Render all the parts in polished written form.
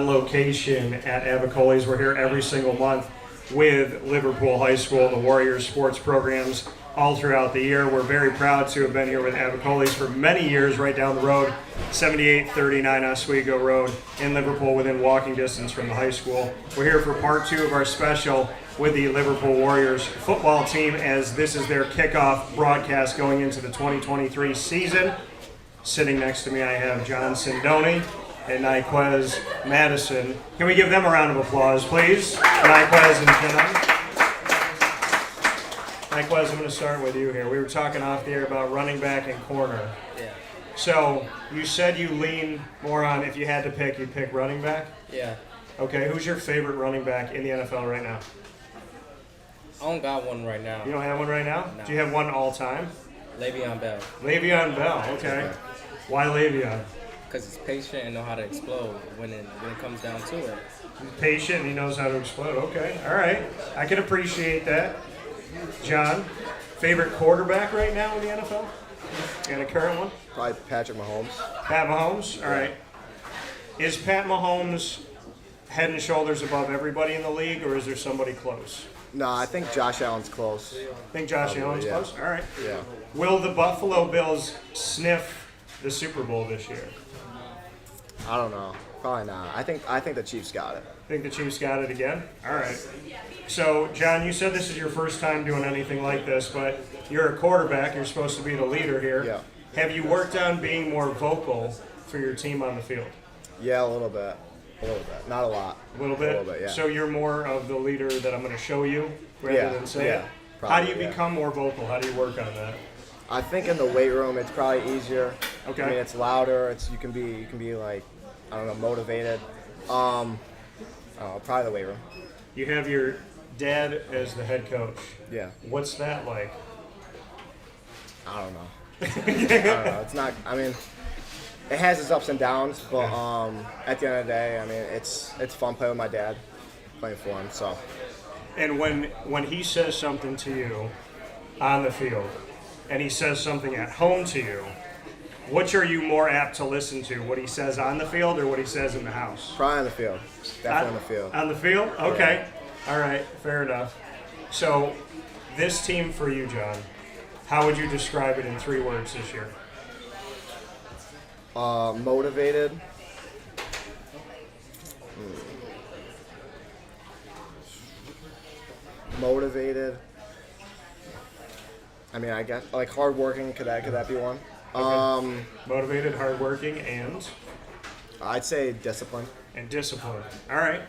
location at Avicolli's. We're here every single month with Liverpool High School and the Warriors sports programs all throughout the year. We're very proud to have been here with Avicolli's for many years, right down the road, 7839 Oswego Road in Liverpool, within walking distance from the high school. We're here for part 2 of our special with the Liverpool Warriors football team, as this is their kickoff broadcast going into the 2023 season. Sitting next to me, I have John Sindoni Ny-Quez Madison. Can we give them a round of applause, please? Ny-Quez and John. Ny-Quez, I'm going to start with you here. We were talking off the air about running back and corner. Yeah. So you said you lean more on, if you had to pick, you'd pick running back? Yeah. Okay, who's your favorite running back in the NFL right now? I don't got one right now. You don't have one right now? No. Do you have one all time? Le'Veon Bell. Le'Veon Bell, okay. Why Le'Veon? Because he's patient and know how to explode when it comes down to it. He's patient and he knows how to explode. Okay, all right. I can appreciate that. John, favorite quarterback right now in the NFL? You got a current one? Probably Patrick Mahomes. Pat Mahomes? All right. Is Pat Mahomes head and shoulders above everybody in the league, or is there somebody close? No, I think Josh Allen's close. Think Josh Probably, Allen's yeah. close? All right. Yeah. Will the Buffalo Bills sniff the Super Bowl this year? I don't know. Probably not. I think the Chiefs got it. Think the Chiefs got it again? All right. So, John, you said this is your first time doing anything like this, but you're a quarterback. You're supposed to be the leader here. Yeah. Have you worked on being more vocal for your team on the field? Yeah, a little bit. A little bit. Not a lot. A little bit? A little bit, yeah. So you're more of the leader that I'm going to show you rather Yeah, than say yeah, it? probably, How do you yeah. become more vocal? How do you work on that? I think in the weight room it's probably easier. Okay. I mean, it's louder. You can be like, I don't know, motivated. I don't know, probably the weight room. You have your dad as the head coach. Yeah. What's that like? I don't know. I don't know. It's not. I mean, it has its ups and downs, but at the end of the day, I mean, it's fun playing with my dad, playing for him. So. And when he says something to you on the field, and he says something at home to you, which are you more apt to listen to? What he says on the field or what he says in the house? Probably on the field. Definitely on the field. On the field? Okay. Yeah. All right. Fair enough. So, this team for you, John, how would you describe it in 3 words this year? Motivated. Motivated. I mean, I guess like hardworking. Could that be one? Okay. Motivated, hardworking, and I'd say discipline. disciplined. All right.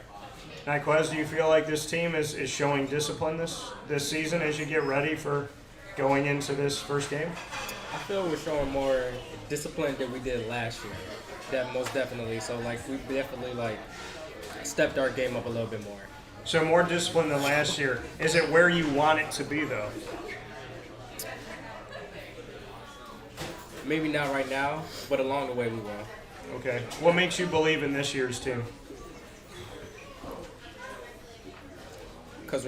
Ny-Quez, do you feel like this team is showing discipline this season as you get ready for going into this first game? I feel we're showing more discipline than we did last year. That most definitely. So we definitely stepped our game up a little bit more. So more discipline than last year. Is it where you want it to be, though? Maybe not right now, but along the way we will. Okay. What makes you believe in this year's team? Because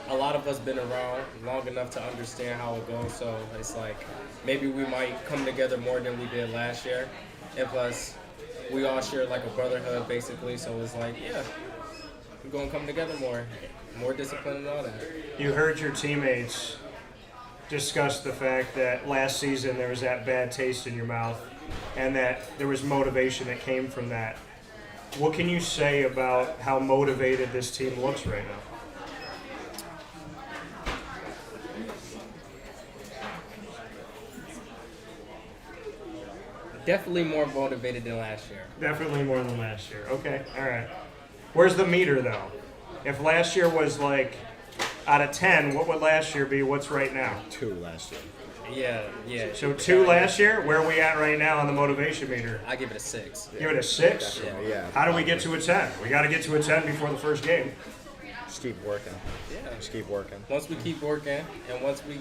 a lot of us been around long enough to understand how it goes. So it's maybe we might come together more than we did last year. And plus, we all share a brotherhood basically. So it's we're going to come together more discipline and all that. You heard your teammates discuss the fact that last season there was that bad taste in your mouth and that there was motivation that came from that. What can you say about how motivated this team looks right now? Definitely more motivated than last year. Definitely more than last year. Okay, all right. Where's the meter, though? If last year was out of 10, what would last year be? What's right now? 2 last year. Yeah. So 2 last year? Where are we at right now on the motivation meter? I give it a 6. Give it a 6? Yeah. How do we get to a 10? We got to get to a 10 before the first game. Just keep working. Yeah. Just keep working. Once we keep working and once we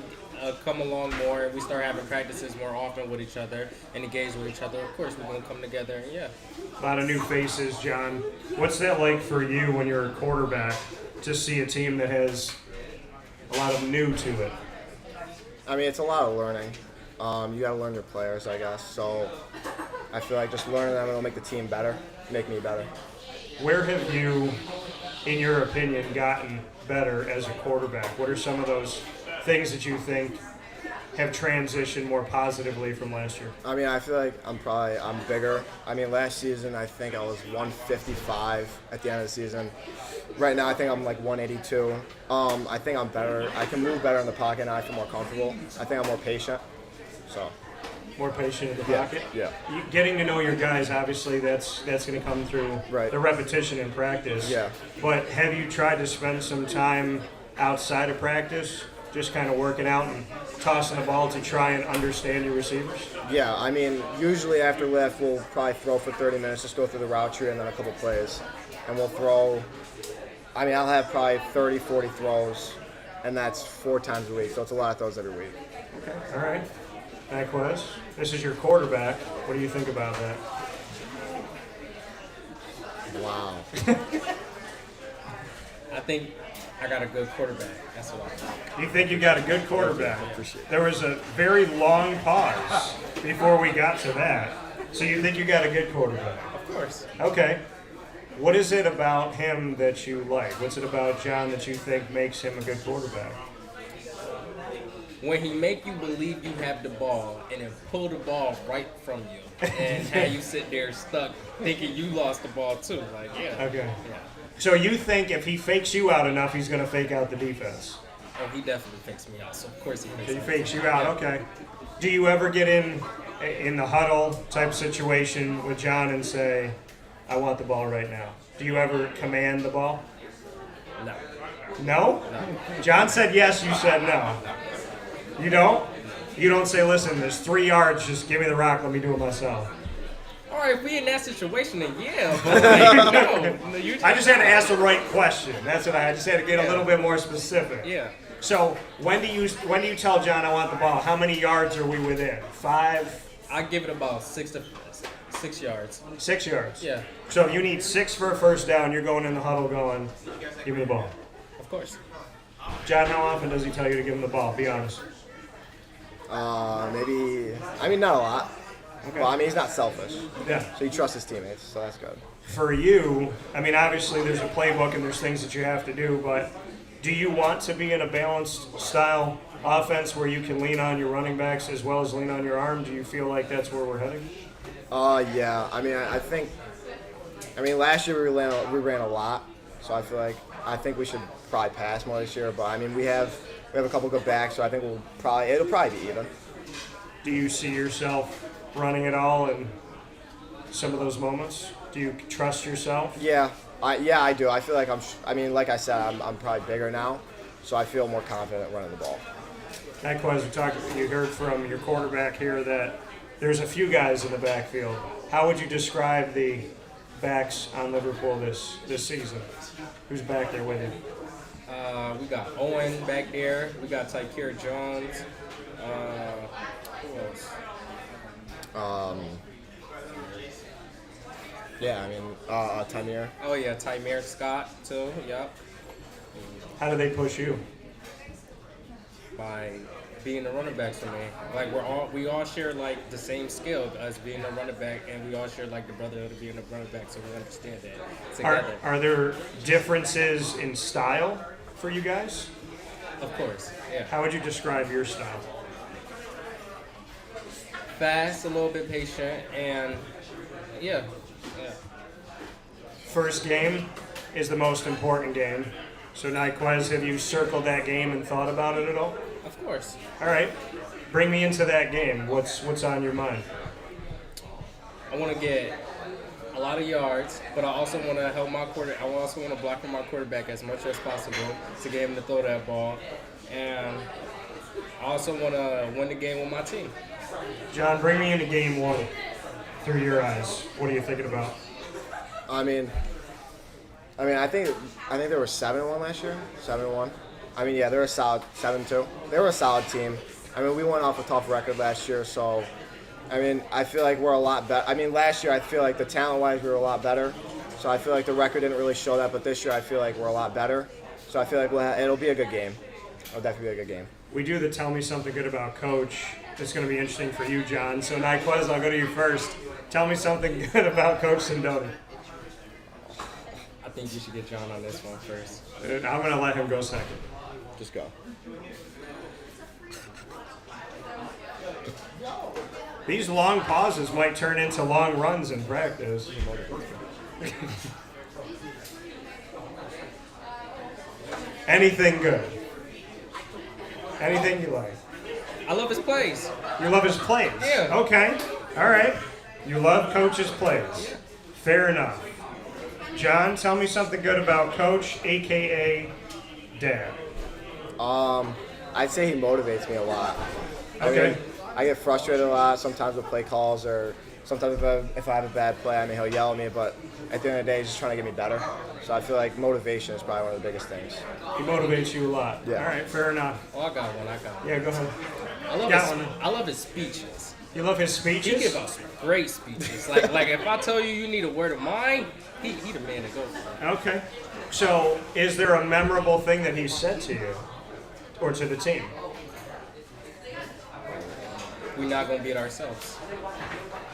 come along more and we start having practices more often with each other and engage with each other, of course we're going to come together and A lot of new faces, John. What's that like for you when you're a quarterback to see a team that has a lot of new to it? I mean, it's a lot of learning. You got to learn your players, I guess. So I feel like just learning them will make the team better. make me better. Where have you, in your opinion, gotten better as a quarterback? What are some of those things that you think have transitioned more positively from last year? I mean, I feel like I'm bigger. I mean, last season I think I was 155 at the end of the season. Right now I think I'm like 182. I think I'm better. I can move better in the pocket now. I feel more comfortable. I think I'm more patient. So. More patient in the pocket? Yeah. Getting to know your guys, obviously, that's going to come through Right. the repetition in practice. Yeah. But have you tried to spend some time outside of practice, just kind of working out and tossing the ball to try and understand your receivers? Yeah, I mean, usually after lift, we'll probably throw for 30 minutes, just go through the route tree and then a couple plays. And we'll throw, I mean, I'll have probably 30, 40 throws, and that's 4 times a week. So it's a lot of throws every week. Okay. All right. Ny-Quez, this is your quarterback. What do you think about that? Wow. I think I got a good quarterback. That's what I think. You think you got a good quarterback? Appreciate it. There was a very long pause before we got to that. So you think you got a good quarterback? Of course. Okay. What is it about him that you like? What's it about John that you think makes him a good quarterback? When he make you believe you have the ball and then pull the ball right from you and have you sit there stuck thinking you lost the ball too. Like, yeah. Okay. Yeah. So you think if he fakes you out enough, he's going to fake out the defense? Oh, he definitely fakes me out. So of course he fakes He me fakes you out. Okay. Do you ever get in the huddle type situation with John and say, "I want the ball right now"? Do you ever command the ball? No. No? John said yes. You said no. You don't? You don't say, "Listen, there's 3 yards. Just give me the rock. Let me do it myself." All right, if we in that situation, then yeah. But like, no. You I just had to ask the right question. That's what I just had to get a little bit more specific. Yeah. So when do you tell John I want the ball? How many yards are we within? 5, I give it about 6 yards. 6 yards. Yeah. So if you need 6 for a first down, you're going in the huddle going, "Give me the ball." Of course. John, how often does he tell you to give him the ball? Be honest. Maybe, I mean, not a lot. Okay. Well, I mean, he's not selfish. Yeah. So he trusts his teammates, so that's good. For you, I mean, obviously there's a playbook and there's things that you have to do, but do you want to be in a balanced style offense where you can lean on your running backs as well as lean on your arm? Do you feel like that's where we're heading? Yeah. I mean, I think, last year we ran a lot, so I think we should probably pass more this year. But I mean, we have a couple good backs, so I think it'll probably be even. Do you see yourself running it all in some of those moments? Do you trust yourself? Yeah, I do. I feel like like I said, I'm probably bigger now, so I feel more confident running the ball. Likewise, you heard from your quarterback here that there's a few guys in the backfield. How would you describe the backs on Liverpool this season? Who's back there with you? We got Owen back there. We got Tykeer Jones. Who else? Yeah, Tamir. Oh yeah, Tymeer Scott too. Yep. How do they push you? By being the running backs for me. Like we all share like the same skill as being a running back, and we all share like the brotherhood of being a running back, so we understand that together. Are there differences in style for you guys? Of course, yeah. How would you describe your style? Fast, a little bit patient, and yeah. First game is the most important game. So Ny-Quez, have you circled that game and thought about it at all? Of course. All right, bring me into that game. What's on your mind? I want to get a lot of yards, but I also want to help my quarterback. I also want to block for my quarterback as much as possible to get him to throw that ball, and I also want to win the game with my team. John, bring me into game 1 through your eyes. What are you thinking about? I think they were 7-1 last year. 7-1. Yeah, they're a solid 7-2. They were a solid team. We went off a tough record last year, so I feel like we're a lot better. Last year I feel like the talent-wise we were a lot better, so I feel like the record didn't really show that. But this year I feel like we're a lot better, so I feel like it'll be a good game. It'll definitely be a good game. We do the Tell Me Something Good About Coach. It's going to be interesting for you, John. So Ny-Quez, I'll go to you first. Tell me something good about Coach Sindoni. I think you should get John on this one first. I'm going to let him go second. Just go. These long pauses might turn into long runs in practice. Anything good? Anything you like? I love his plays. You love his plays? Yeah. Okay. All right. You love Coach's plays. Fair enough. John, tell me something good about Coach, a.k.a. Dad. I'd say he motivates me a lot. Okay. I get frustrated a lot sometimes with play calls, or sometimes if I have a bad play, I mean, he'll yell at me, but at the end of the day, he's just trying to get me better. So I feel like motivation is probably one of the biggest things. He motivates you a lot. Yeah. All right, fair enough. Oh, I got one. Yeah, go ahead. I love his speeches. You love his He speeches? gives us great speeches. Like if I tell you you need a word of mine, he the man to go for. Okay. So, is there a memorable thing that he said to you or to the team? We're not gonna beat ourselves.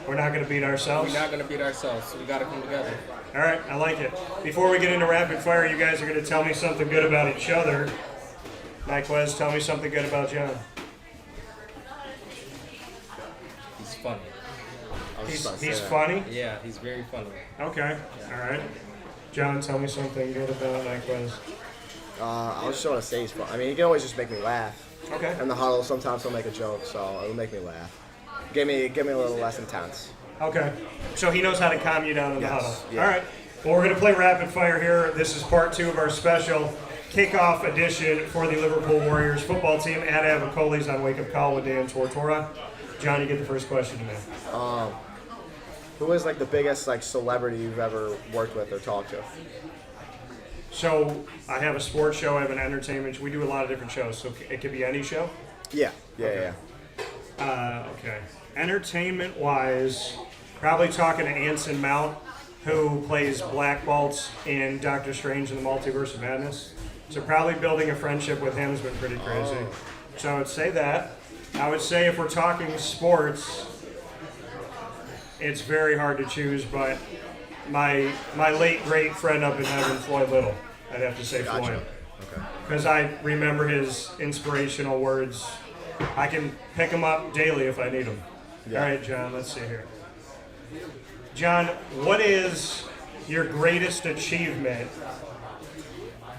We're not going to beat ourselves? We're not gonna beat ourselves. So we gotta come together. All right, I like it. Before we get into rapid fire, you guys are going to tell me something good about each other. Ny-Quez, tell me something good about John. He's funny. He's funny? Yeah, he's very funny. Okay, all right. John, tell me something good about Ny-Quez. I was just want to say he's fun. I mean, he can always just make me laugh. Okay. In the huddle, sometimes he'll make a joke, so it'll make me laugh. Get me a little less intense. Okay. So he knows how to calm you down in the Yes, huddle. yeah. All right. Well, we're going to play rapid fire here. This is part 2 of our special kickoff edition for the Liverpool Warriors football team at Avicolli's on Wake Up Call with Dan Tortora. John, you get the first question today. Who is like the biggest like celebrity you've ever worked with or talked to? So I have a sports show. I have an entertainment. We do a lot of different shows. So it could be any show. Yeah. Okay. Entertainment-wise, probably talking to Anson Mount, who plays Black Bolts in Doctor Strange and the Multiverse of Madness. So probably building a friendship with him has been pretty crazy. So I would say that. I would say if we're talking sports, it's very hard to choose, but my late great friend up in heaven, Floyd Little, I'd have to say Gotcha. Floyd. Okay. Because I remember his inspirational words. I can pick them up daily if I need them. Yeah. All right, John, let's see here. John, what is your greatest achievement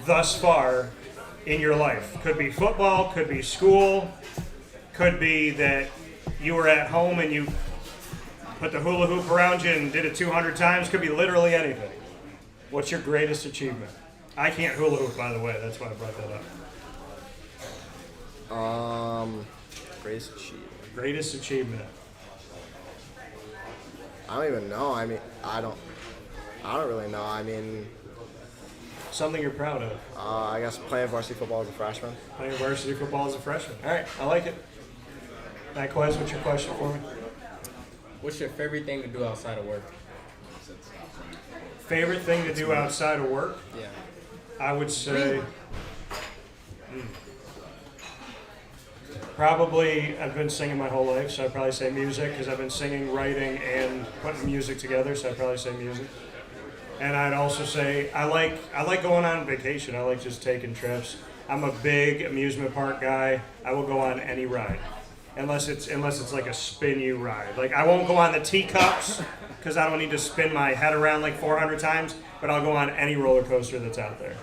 thus far in your life? Could be football, could be school, could be that you were at home and you put the hula hoop around you and did it 200 times, could be literally anything. What's your greatest achievement? I can't hula hoop, by the way, that's why I brought that up. Greatest achievement. Greatest achievement. I don't even know. I mean, I don't really know. I mean, Something you're proud of. I guess playing varsity football as a freshman. Playing varsity football as a freshman. All right, I like it. Ny-Quez, what's your question for me? What's your favorite thing to do outside of work? Favorite thing to do outside of work? Yeah. I would say probably I've been singing my whole life, so I'd probably say music because I've been singing, writing, and putting music together, so I'd probably say music. And I'd also say I like going on vacation. I like just taking trips. I'm a big amusement park guy. I will go on any ride. Unless it's like a spin you ride. Like I won't go on the teacups because I don't need to spin my head around like 400 times, but I'll go on any roller coaster that's out there.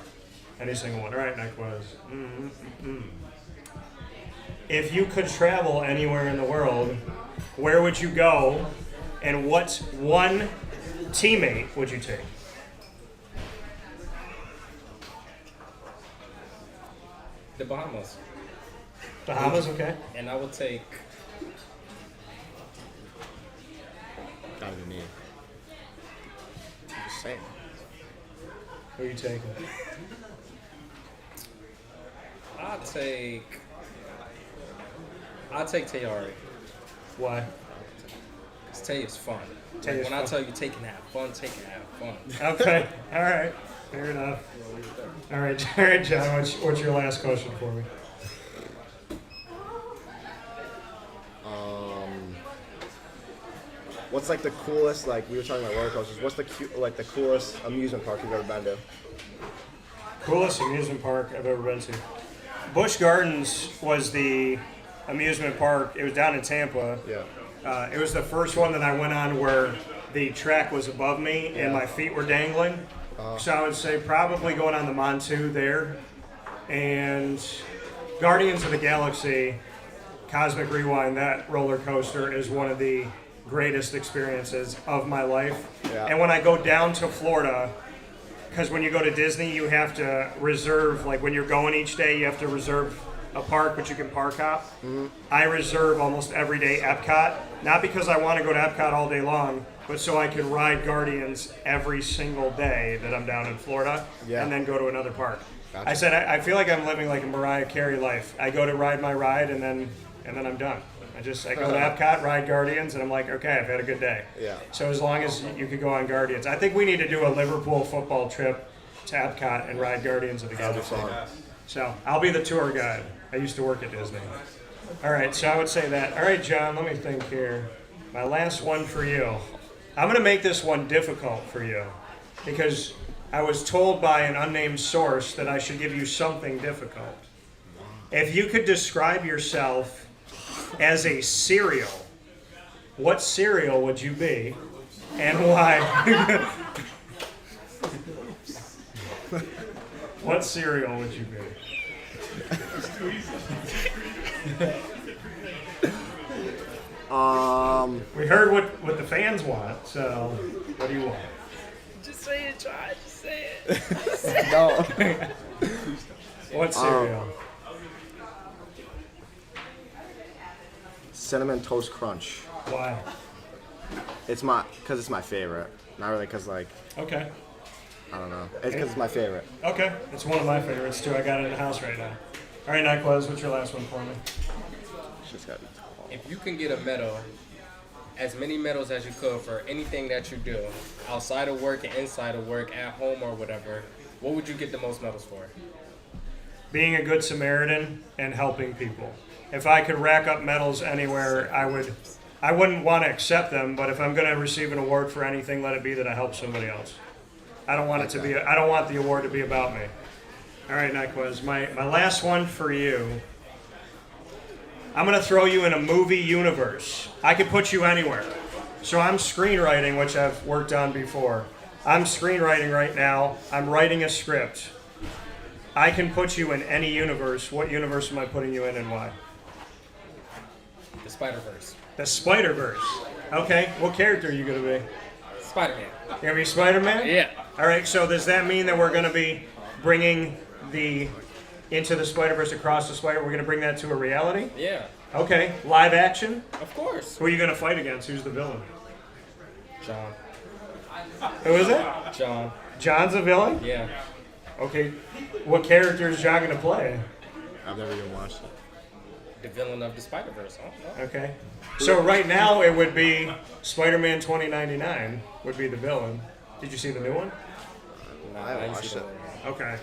Any single one. All right, Ny-Quez. If you could travel anywhere in the world, where would you go, and what one teammate would you take? The Bahamas. Bahamas, okay. And I would take Gotta be me. I'm just saying. Who are you taking? I'll take Tayari. Why? Because Tay is fun. Tay is when I fun. tell you take and have fun, take and have fun. Okay, all right. Fair enough. All right, John, what's your last question for me? What's like the coolest, like we were talking about roller coasters, what's the the coolest amusement park you've ever been to? Coolest amusement park I've ever been to. Busch Gardens was the amusement park. It was down in Tampa. Yeah. It was the first one that I went on where the track was above me and my feet were dangling. So I would say probably going on the Montu there. And Guardians of the Galaxy, Cosmic Rewind, that roller coaster is one of the greatest experiences of my life. Yeah. And when I go down to Florida, because when you go to Disney, you have to reserve, like when you're going each day, you have to reserve a park, but you can park hop. Mm-hmm. I reserve almost every day Epcot, not because I want to go to Epcot all day long, but so I can ride Guardians every single day that I'm down in Florida, and then go to another park. Gotcha. I said I feel like I'm living like a Mariah Carey life. I go to ride my ride, and then I'm done. I go to Epcot, ride Guardians, and I'm like, okay, I've had a good day. Yeah. So as long as you could go on Guardians, I think we need to do a Liverpool football trip to Epcot and ride Guardians of the Galaxy. So I'll be the tour guide. I used to work at Disney. All right, so I would say that. All right, John, let me think here. My last one for you. I'm going to make this one difficult for you because I was told by an unnamed source that I should give you something difficult. If you could describe yourself as a cereal, what cereal would you be and why? What cereal would you be? We heard what the fans want, so what do you want? Just say it, John. Just say it. No. What cereal? Cinnamon Toast Crunch. Why? Because it's my favorite. Not really because like, Okay. I don't know. It's because it's my favorite. Okay. It's one of my favorites too. I got it in the house right now. All right, Ny-Quez, what's your last one for me? It's just gotta be tall. If you can get a medal, as many medals as you could for anything that you do, outside of work and inside of work, at home or whatever, what would you get the most medals for? Being a good Samaritan and helping people. If I could rack up medals anywhere, I wouldn't want to accept them, but if I'm going to receive an award for anything, let it be that I help somebody else. I don't want I don't want the award to be about me. All right, Ny-Quez, my last one for you. I'm going to throw you in a movie universe. I could put you anywhere. So I'm screenwriting, which I've worked on before. I'm screenwriting right now. I'm writing a script. I can put you in any universe. What universe am I putting you in and why? The Spider-Verse. The Spider-Verse. Okay, what character are you going to be? Spider-Man. You're going to be Spider-Man? Yeah. All right, so does that mean that we're going to be bringing Into the Spider-Verse, Across the Spider, we're going to bring that to a reality? Yeah. Okay, live action? Of course. Who are you going to fight against? Who's the villain? John. Who is it? John. John's a villain? Yeah. Okay, what character is John going to play? I've never even watched it. The villain of the Spider-Verse. I don't know. Okay. So right now it would be Spider-Man 2099 would be the villain. Did you see the new one? Nah, I haven't didn't watched see it. that. Okay.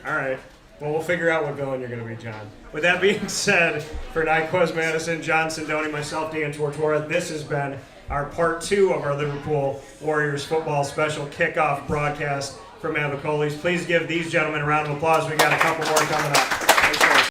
All right. Well, we'll figure out what villain you're going to be, John. With that being said, for Ny-Quez Madison, John Sindoni, myself, Dan Tortora, this has been our part 2 of our Liverpool Warriors football special kickoff broadcast from Avicolli's. Please give these gentlemen a round of applause. We got a couple more coming up.